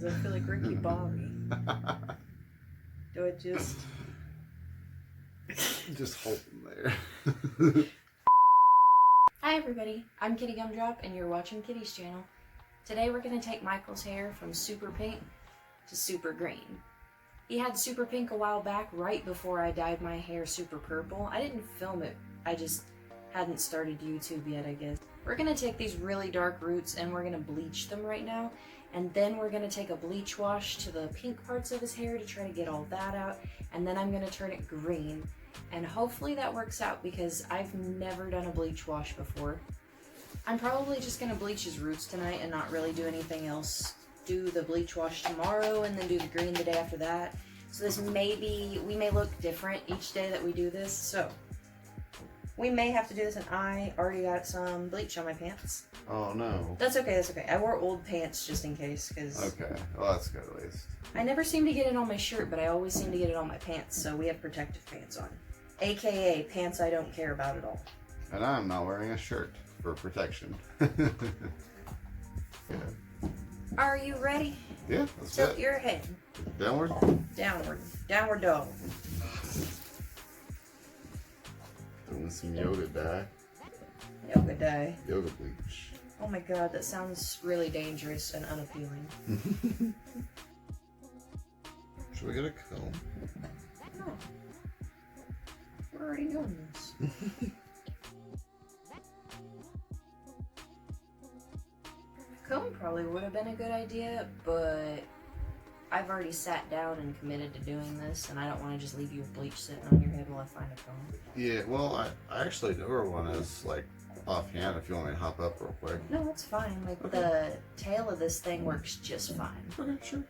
I feel like Ricky Bobby. Do I just... Just hold them there. Hi everybody, I'm Kitty Gumdrop and you're watching Kitty's channel. Today we're going to take Michael's hair from super pink to super green. He had super pink a while back right before I dyed my hair super purple. I didn't film it, I just hadn't started YouTube yet, I guess. We're going to take these really dark roots and we're going to bleach them right now. And then we're going to take a bleach wash to the pink parts of his hair to try to get all that out. And then I'm going to turn it green. And hopefully that works out because I've never done a bleach wash before. I'm probably just going to bleach his roots tonight and not really do anything else. Do the bleach wash tomorrow and then do the green the day after that. So this we may look different each day that we do this. So we may have to do this, and I already got some bleach on my pants. Oh no. That's okay, that's okay. I wore old pants just in case, because... Okay, well that's good at least. I never seem to get it on my shirt, but I always seem to get it on my pants, so we have protective pants on. AKA, pants I don't care about at all. And I'm not wearing a shirt for protection. Yeah. Are you ready? Yeah, that's Tilt it. your head. Downward? Downward. Downward dog. Doing some yoga dye. Yoga dye. Yoga bleach. Oh my god, that sounds really dangerous and unappealing. Should we get a comb? No. We're already doing this. A comb probably would have been a good idea, but I've already sat down and committed to doing this, and I don't want to just leave you with bleach sitting on your head while I find a comb. Yeah, well, I actually know where one is, like, offhand if you want me to hop up real quick. No, that's fine. Like, Okay. the tail of this thing works just fine. Okay, sure.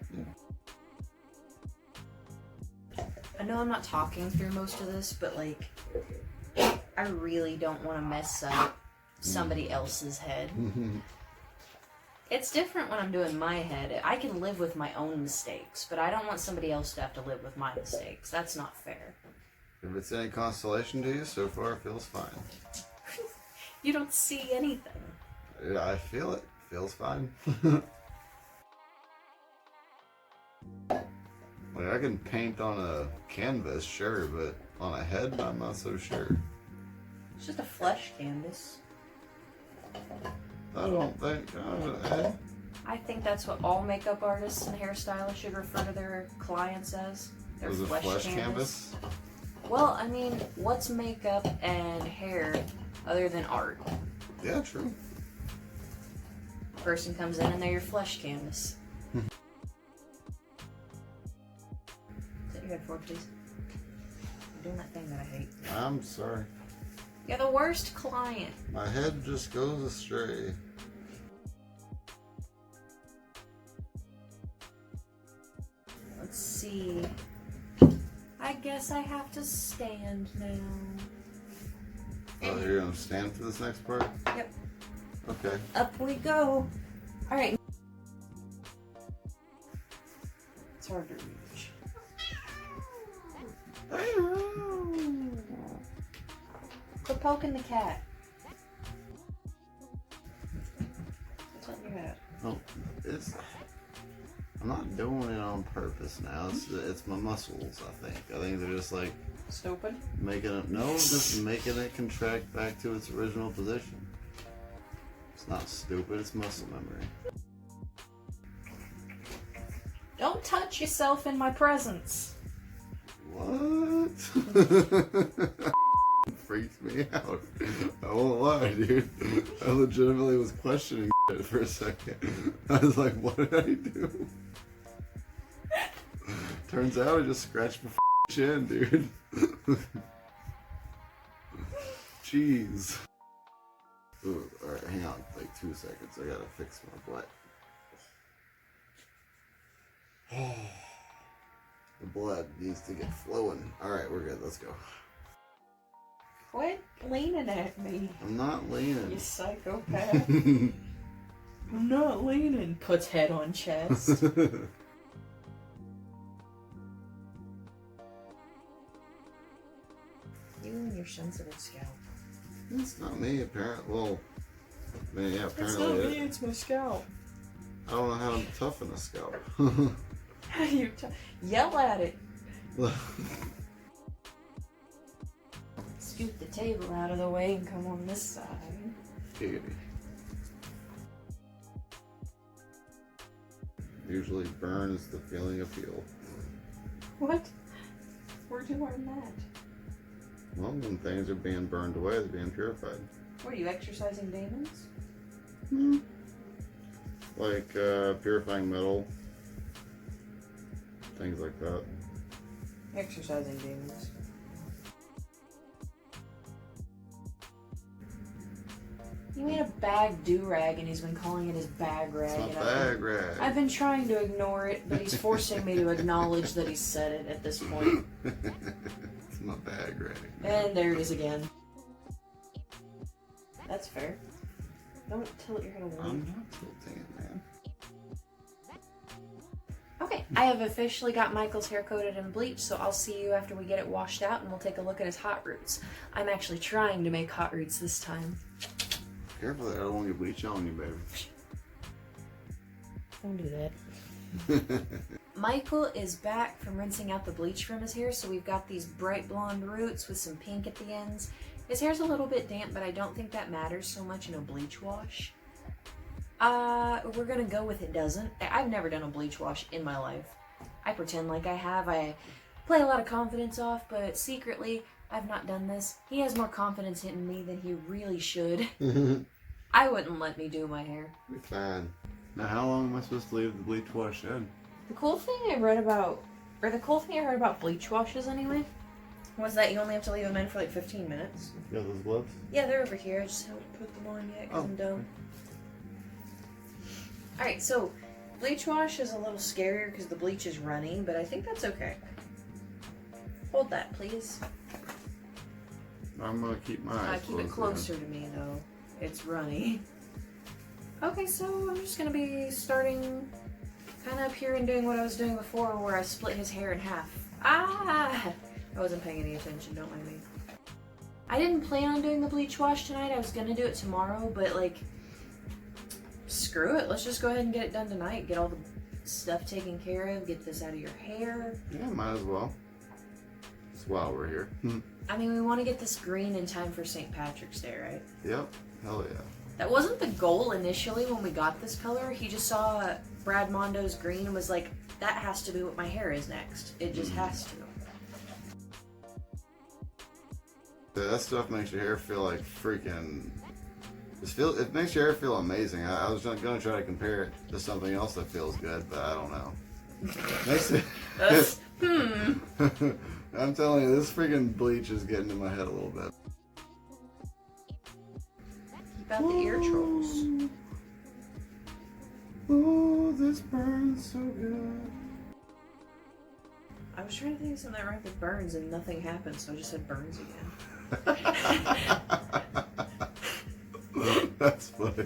Yeah. I know I'm not talking through most of this, but, like, I really don't want to mess up somebody else's head. It's different when I'm doing my head. I can live with my own mistakes, but I don't want somebody else to have to live with my mistakes. That's not fair. If it's any consolation to you, so far it feels fine. You don't see anything. Yeah, I feel it. Feels fine. Like, I can paint on a canvas, sure, but on a head, I'm not so sure. It's just a flesh canvas. I don't think. I think that's what all makeup artists and hairstylists should refer to their clients as. Their Was it flesh canvas? Well, I mean, what's makeup and hair other than art? Yeah, true. Person comes in and they're your flesh canvas. Sit your head forward, please. You're doing that thing that I hate. I'm sorry. You're the worst client. My head just goes astray. Let's see. I guess I have to stand now. Oh, you're gonna stand for this next part? Yep. Okay. Up we go. Alright. It's hard to reach. Quit poking the cat. What's on your head? Oh, I'm not doing it on purpose now. It's my muscles, I think. I think they're just like Stupid. just making it contract back to its original position. It's not stupid, it's muscle memory. Don't touch yourself in my presence. What? Freaks me out. I won't lie, dude. I legitimately was questioning it for a second. I was like, what did I do? Turns out I just scratched my chin, dude. Jeez. Ooh, alright, hang on like 2 seconds. I gotta fix my butt. The blood needs to get flowing. Alright, we're good. Let's go. Quit leaning at me, I'm not leaning. you psychopath. I'm not leaning. Puts head on chest. You and your sensitive scalp. It's not me, apparently. Well, I mean, yeah, It's apparently not me, it's my scalp. I don't know how to toughen a scalp. You yell at it. Scoot the table out of the way and come on this side. Giggity. Usually burn is the feeling of heal. What? Where'd you learn that? Well, when things are being burned away, they're being purified. What are you, exercising demons? Hmm. Like purifying metal. Things like that. Exercising demons. He made a bag do-rag and he's been calling it his bag rag. It's my bag rag. I've been trying to ignore it, but he's forcing me to acknowledge that he said it at this point. It's my bag rag. And there it is again. That's fair. Don't tilt your head away. I'm not tilting it, man. Okay, I have officially got Michael's hair coated in bleach, so I'll see you after we get it washed out and we'll take a look at his hot roots. I'm actually trying to make hot roots this time. Careful there, I don't want to get bleach on you, baby. Don't do that. Michael is back from rinsing out the bleach from his hair, so we've got these bright blonde roots with some pink at the ends. His hair's a little bit damp, but I don't think that matters so much in a bleach wash. We're gonna go with it doesn't. I've never done a bleach wash in my life. I pretend like I have. I play a lot of confidence off, but secretly, I've not done this. He has more confidence in me than he really should. I wouldn't let me do my hair. Be fine. Now, how long am I supposed to leave the bleach wash in? The cool thing I heard about bleach washes anyway, was that you only have to leave them in for like 15 minutes. You got those gloves? Yeah, they're over here. I just haven't put them on yet because I'm dumb. Alright, so bleach wash is a little scarier because the bleach is runny, but I think that's okay. Hold that, please. I'm gonna keep my eyes Keep it closer to me, though. It's runny. Okay, so I'm just gonna be starting kind of up here and doing what I was doing before, where I split his hair in half. Ah! I wasn't paying any attention, don't mind me. I didn't plan on doing the bleach wash tonight. I was gonna do it tomorrow, but like, screw it. Let's just go ahead and get it done tonight. Get all the stuff taken care of. Get this out of your hair. Yeah, might as well. Just while we're here. I mean, we want to get this green in time for St. Patrick's Day, right? Yep. Hell yeah. That wasn't the goal initially when we got this color. He just saw Brad Mondo's green and was like, that has to be what my hair is next. It just has to. That stuff makes your hair feel like freaking... It makes your hair feel amazing. I was gonna try to compare it to something else that feels good, but I don't know. Makes it... I'm telling you, this freaking bleach is getting to my head a little bit. Keep out the ear trolls. Oh, this burns so good. I was trying to think of something that rhymed with burns and nothing happened, so I just said burns again. That's funny.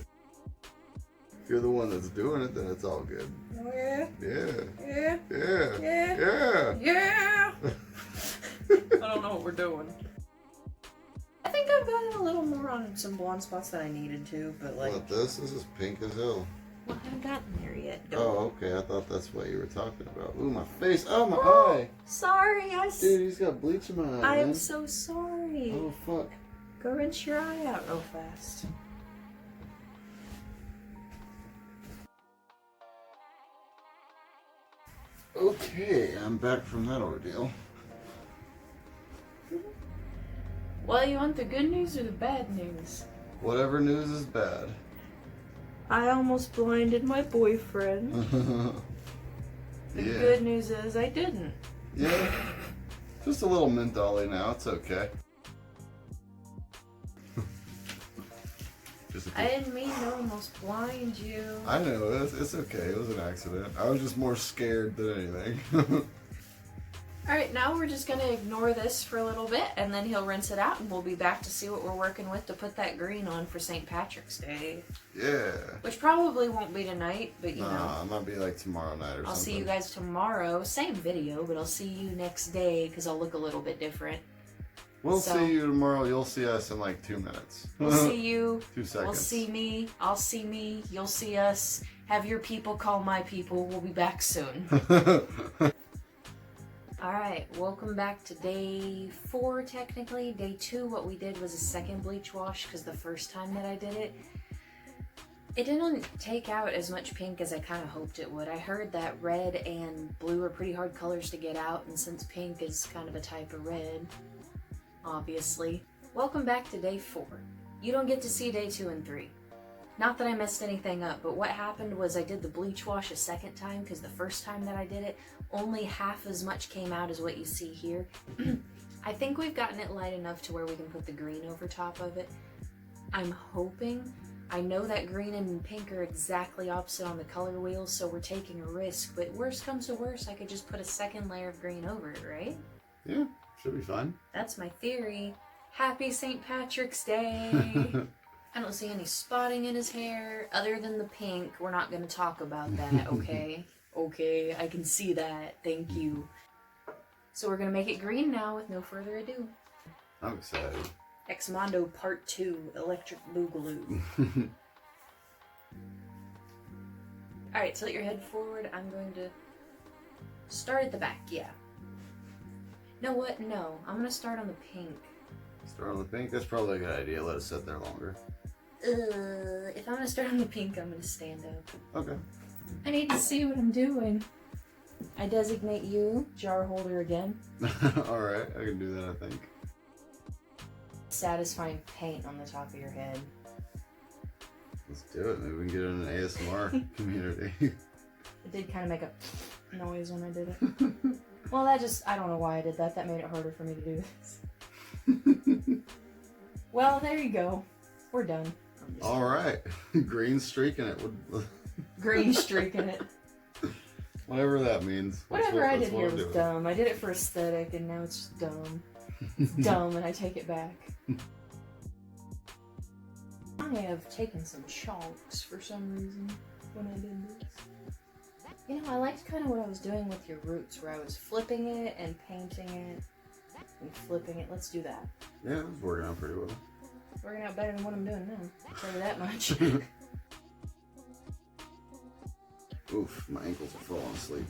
If you're the one that's doing it, then it's all good. Oh, yeah? Yeah. Yeah? Yeah. Yeah? Yeah. Yeah! I don't know what we're doing. I think I've gotten a little more on some blonde spots than I needed to, but like... What, this? This is pink as hell. Well, I haven't gotten there yet. Oh, okay. I thought that's what you were talking about. Ooh, my face. Oh, my eye. Sorry, Dude, he's got bleach in my eye, I am man. so sorry. Oh, fuck. Go rinse your eye out real fast. Okay, I'm back from that ordeal. Well, you want the good news or the bad news? Whatever news is bad. I almost blinded my boyfriend. The Yeah. good news is I didn't. Yeah. Just a little mentally now. It's okay. I didn't mean to almost blind you. I know, it's okay. It was an accident. I was just more scared than anything. Alright, now we're just going to ignore this for a little bit, and then he'll rinse it out, and we'll be back to see what we're working with to put that green on for St. Patrick's Day. Yeah. Which probably won't be tonight, but you know. Nah, it might be like tomorrow night or something. I'll see you guys tomorrow. Same video, but I'll see you next day, because I'll look a little bit different. We'll So- see you tomorrow. You'll see us in like 2 minutes. We'll see you. 2 seconds. We'll see me. I'll see me. You'll see us. Have your people call my people. We'll be back soon. Alright, welcome back to day 4 technically. Day 2, what we did was a second bleach wash because the first time that I did it, it didn't take out as much pink as I kind of hoped it would. I heard that red and blue are pretty hard colors to get out, and since pink is kind of a type of red, obviously. Welcome back to day 4. You don't get to see day 2 and 3. Not that I messed anything up, but what happened was I did the bleach wash a second time because the first time that I did it, only half as much came out as what you see here. I think we've gotten it light enough to where we can put the green over top of it. I'm hoping. I know that green and pink are exactly opposite on the color wheel, so we're taking a risk, but worst comes to worst, I could just put a second layer of green over it, right? Yeah, should be fine. That's my theory. Happy St. Patrick's Day! I don't see any spotting in his hair other than the pink. We're not going to talk about that, okay? Okay, I can see that. Thank you. So we're going to make it green now with no further ado. I'm excited. Xmondo Part 2, Electric Boogaloo. Alright, tilt your head forward. I'm going to start at the back, yeah. Know what? No. I'm going to start on the pink. Start on the pink? That's probably a good idea. Let it sit there longer. If I'm going to start on the pink, I'm going to stand up. Okay. I need to see what I'm doing. I designate you jar holder again. Alright, I can do that, I think. Satisfying paint on the top of your head. Let's do it. Maybe we can get in an ASMR community. It did kind of make a noise when I did it. Well, that just, I don't know why I did that. That made it harder for me to do this. Well, there you go. We're done. Alright. Green streaking it. Green streak in it. Whatever that means. Whatever I did what here I'm was doing. dumb. I did it for aesthetic and now it's just dumb. It's dumb and I take it back. I have taken some chalks for some reason when I did this. You know, I liked kind of what I was doing with your roots, where I was flipping it and painting it and flipping it. Let's do that. Yeah, it was working out pretty well. It's working out better than what I'm doing now. I'll tell you that much. Oof, my ankles are falling asleep.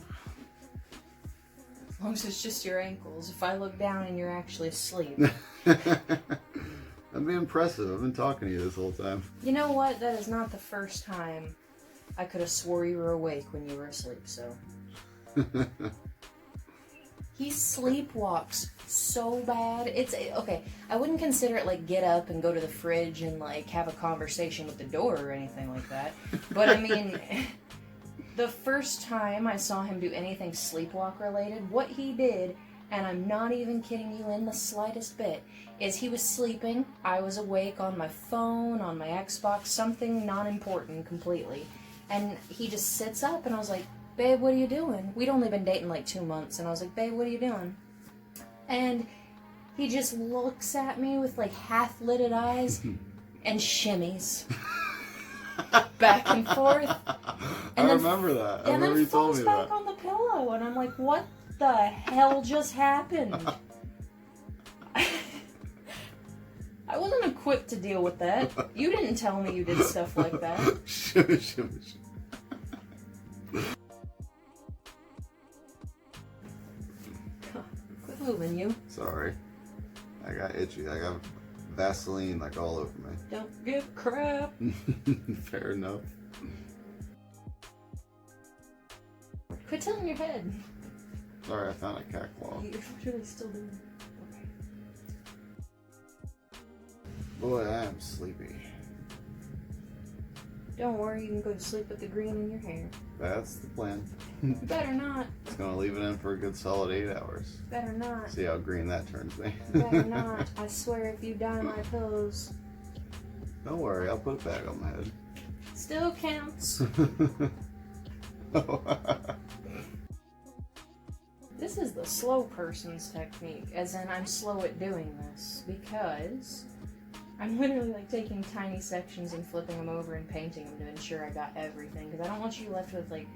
As long as it's just your ankles. If I look down and you're actually asleep. That'd be impressive. I've been talking to you this whole time. You know what? That is not the first time I could have swore you were awake when you were asleep, so. He sleepwalks so bad. It's, okay, I wouldn't consider it like get up and go to the fridge and like have a conversation with the door or anything like that. But I mean, the first time I saw him do anything sleepwalk related, what he did, and I'm not even kidding you in the slightest bit, is he was sleeping, I was awake on my phone, on my Xbox, something non-important completely, and he just sits up and I was like, babe, what are you doing? We'd only been dating like 2 months, and I was like, babe, what are you doing? And he just looks at me with like half-lidded eyes and shimmies back and forth. And I remember that. I remember you told me falls back that. on the pillow, and I'm like, what the hell just happened? I wasn't equipped to deal with that. You didn't tell me you did stuff like that. Shimmy, shimmy, shimmy. Quit moving, you. Sorry. I got itchy. I got Vaseline like all over me. Don't give crap. Fair enough. Quit tilting your head. Sorry, I found a cat claw. You're literally still doing it. Okay. Boy, I am sleepy. Don't worry, you can go to sleep with the green in your hair. That's the plan. Better not. It's gonna leave it in for a good solid 8 hours. Better not. See how green that turns me. Better not. I swear if you dye my pillows, Don't worry, I'll put a bag on my head. still counts. This is the slow person's technique, as in I'm slow at doing this, because I'm literally like taking tiny sections and flipping them over and painting them to ensure I got everything, because I don't want you left with like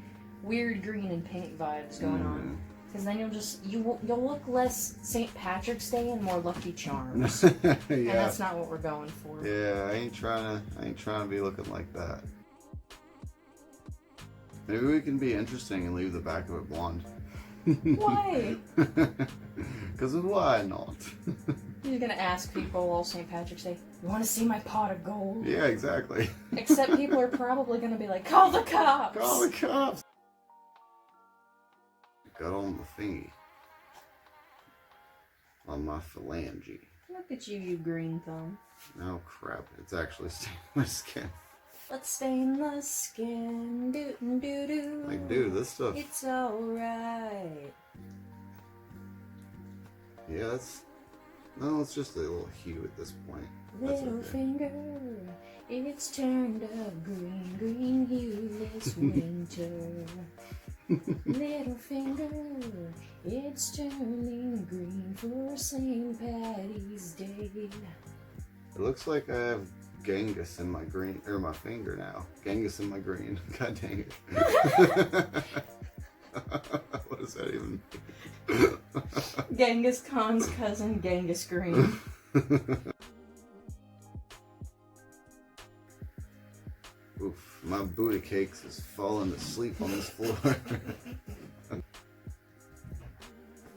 weird green and pink vibes going on. Because then you'll look less St. Patrick's Day and more Lucky Charms. Yeah. And that's not what we're going for. Yeah, I ain't trying to be looking like that. Maybe we can be interesting and leave the back of it blonde. Why? Because why not? You're gonna ask people all St. Patrick's Day, you want to see my pot of gold? Yeah, exactly. Except people are probably gonna be like, call the cops! Call the cops! Got on the thingy. On my phalange. Look at you, you green thumb. Oh crap, it's actually staining my skin. Let's stain the skin, doo-doo-doo. Like, dude, this stuff... It's alright. Yeah, that's... No, it's just a little hue at this point. That's Little okay. finger, it's turned a green hue this winter. Little finger, it's turning green for St. Patty's Day. It looks like I have Genghis in my green, or my finger now. Genghis in my green. God dang it. What does that even mean? Genghis Khan's cousin, Genghis Green. Oof, my booty cakes is falling asleep on this floor.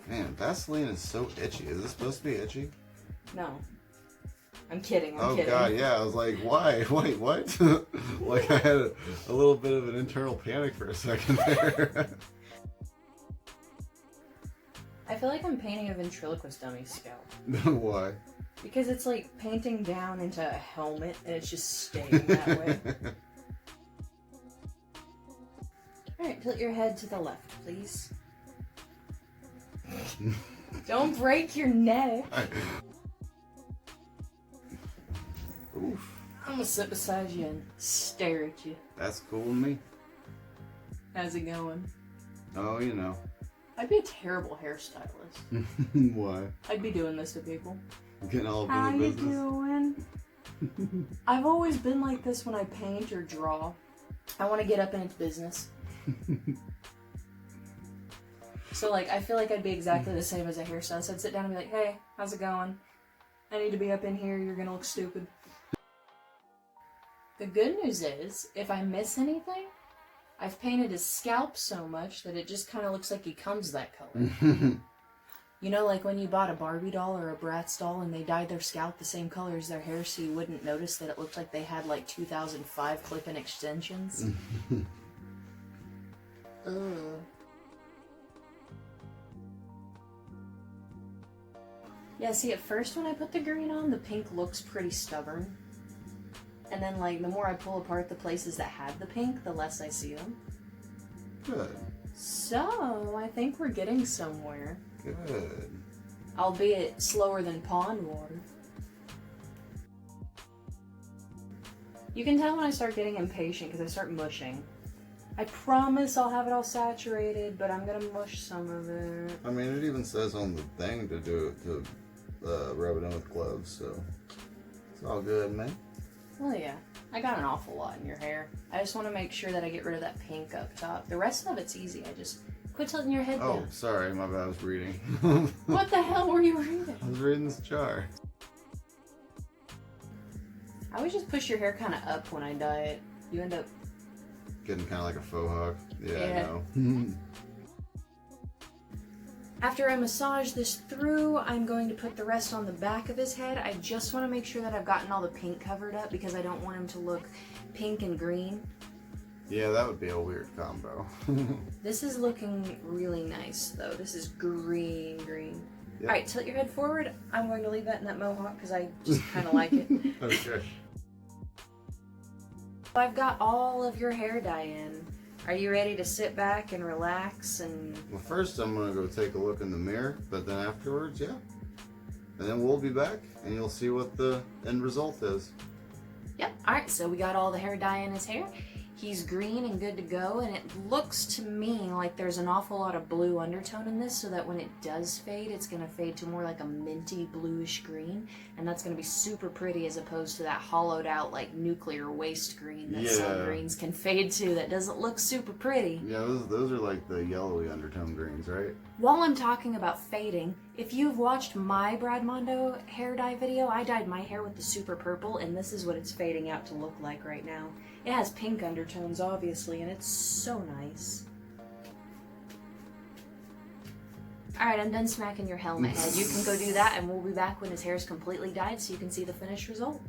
Man, Vaseline is so itchy. Is this supposed to be itchy? No. I'm kidding, I'm oh kidding. God, yeah, I was like, why? Wait, what? Like I had a little bit of an internal panic for a second there. I feel like I'm painting a ventriloquist dummy's scalp. Why? Because it's like painting down into a helmet and it's just staying that way. Alright, tilt your head to the left, please. Don't break your neck. Oof. I'm gonna sit beside you and stare at you. That's cool with me. How's it going? Oh, you know. I'd be a terrible hairstylist. Why? I'd be doing this to people. Getting all How over the you business. doing? I've always been like this when I paint or draw. I want to get up in its business. So like, I feel like I'd be exactly the same as a hairstylist. I'd sit down and be like, hey, how's it going? I need to be up in here, you're gonna look stupid. The good news is, if I miss anything, I've painted his scalp so much that it just kind of looks like he comes that color. You know, like when you bought a Barbie doll or a Bratz doll and they dyed their scalp the same color as their hair so you wouldn't notice that it looked like they had like 2005 clip-in extensions? Ugh. Yeah, see, at first when I put the green on, the pink looks pretty stubborn. And then, like, the more I pull apart the places that had the pink, the less I see them. Good. So, I think we're getting somewhere. Good. Albeit slower than pond water. You can tell when I start getting impatient because I start mushing. I promise I'll have it all saturated, but I'm gonna mush some of it. I mean, it even says on the thing to do it, to rub it in with gloves, so it's all good, man. Well, yeah. I got an awful lot in your hair. I just want to make sure that I get rid of that pink up top. The rest of it's easy. I just quit tilting your head Oh, down. sorry, my bad. I was reading. What the hell were you reading? I was reading this jar. I always just push your hair kind of up when I dye it. You end up... Getting kind of like a faux hawk. Yeah, Yeah. I know. After I massage this through, I'm going to put the rest on the back of his head. I just want to make sure that I've gotten all the pink covered up because I don't want him to look pink and green. Yeah, that would be a weird combo. This is looking really nice though. This is green. Yep. Alright, tilt your head forward. I'm going to leave that in that mohawk because I just kind of like it. Okay. I've got all of your hair dye in. Are you ready to sit back and relax and... Well, first I'm going to go take a look in the mirror, but then afterwards, yeah. And then we'll be back, and you'll see what the end result is. Yep, alright, so we got all the hair dye in his hair. He's green and good to go, and it looks to me like there's an awful lot of blue undertone in this, so that when it does fade, it's going to fade to more like a minty bluish green, and that's going to be super pretty as opposed to that hollowed out like nuclear waste green that some greens can fade to that doesn't look super pretty. Yeah, those are like the yellowy undertone greens, right? While I'm talking about fading, if you've watched my Xmondo hair dye video, I dyed my hair with the super purple, and this is what it's fading out to look like right now. It has pink undertones, obviously, and it's so nice. Alright, I'm done smacking your helmet head. You can go do that, and we'll be back when his hair's completely dyed so you can see the finished result.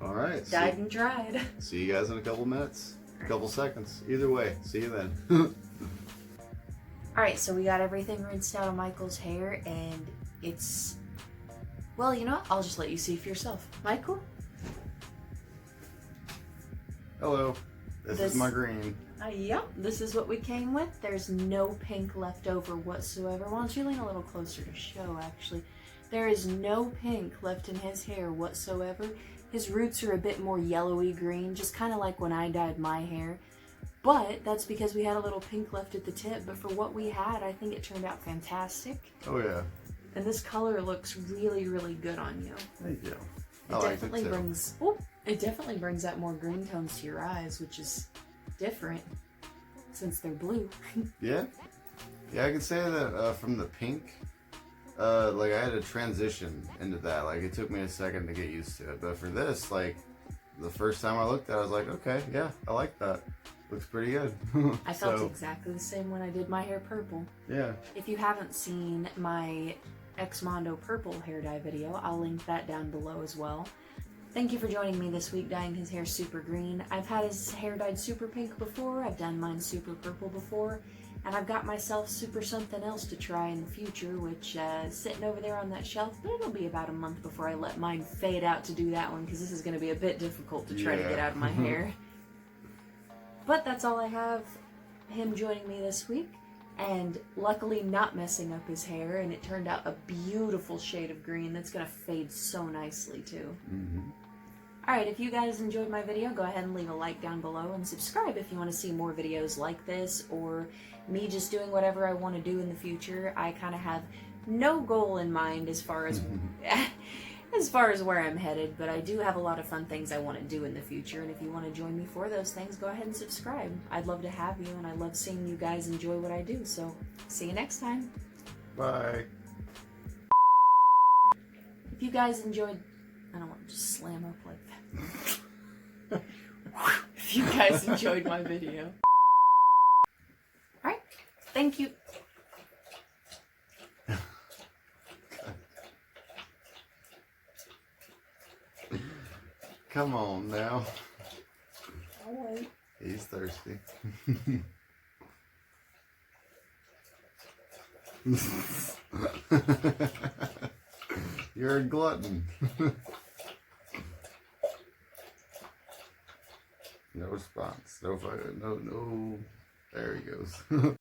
Alright. Dyed and dried. See you guys in a couple minutes. A couple seconds. Either way. See you then. Alright, so we got everything rinsed out of Michael's hair, and it's... Well, you know what? I'll just let you see for yourself. Michael? Hello. This is my green. Yep, this is what we came with. There's no pink left over whatsoever. Why don't you lean a little closer to show, actually. There is no pink left in his hair whatsoever. His roots are a bit more yellowy green, just kind of like when I dyed my hair. But that's because we had a little pink left at the tip, but for what we had, I think it turned out fantastic. Oh yeah. And this color looks really, really good on you. Thank you. It definitely brings out more green tones to your eyes, which is different since they're blue. Yeah. Yeah, I can say that from the pink, like I had to transition into that. Like it took me a second to get used to it. But for this, like the first time I looked at it, I was like, okay, yeah, I like that. Looks pretty good. I felt exactly the same when I did my hair purple. Yeah. If you haven't seen my Xmondo purple hair dye video, I'll link that down below as well. Thank you for joining me this week dyeing his hair super green. I've had his hair dyed super pink before, I've done mine super purple before, and I've got myself super something else to try in the future, which is sitting over there on that shelf, but it'll be about a month before I let mine fade out to do that one, because this is going to be a bit difficult to try to get out of my hair. But that's all I have. Him joining me this week, and luckily not messing up his hair, and it turned out a beautiful shade of green that's going to fade so nicely too. Alright, if you guys enjoyed my video, go ahead and leave a like down below and subscribe if you want to see more videos like this, or me just doing whatever I want to do in the future. I kind of have no goal in mind as far as where I'm headed, but I do have a lot of fun things I want to do in the future, and if you want to join me for those things, go ahead and subscribe. I'd love to have you, and I love seeing you guys enjoy what I do, so see you next time. Bye. If you guys enjoyed... I don't want to just slam up like that. If you guys enjoyed my video. Alright, thank you. Come on now. I'll wait. He's thirsty. You're a glutton. No response. No. There he goes.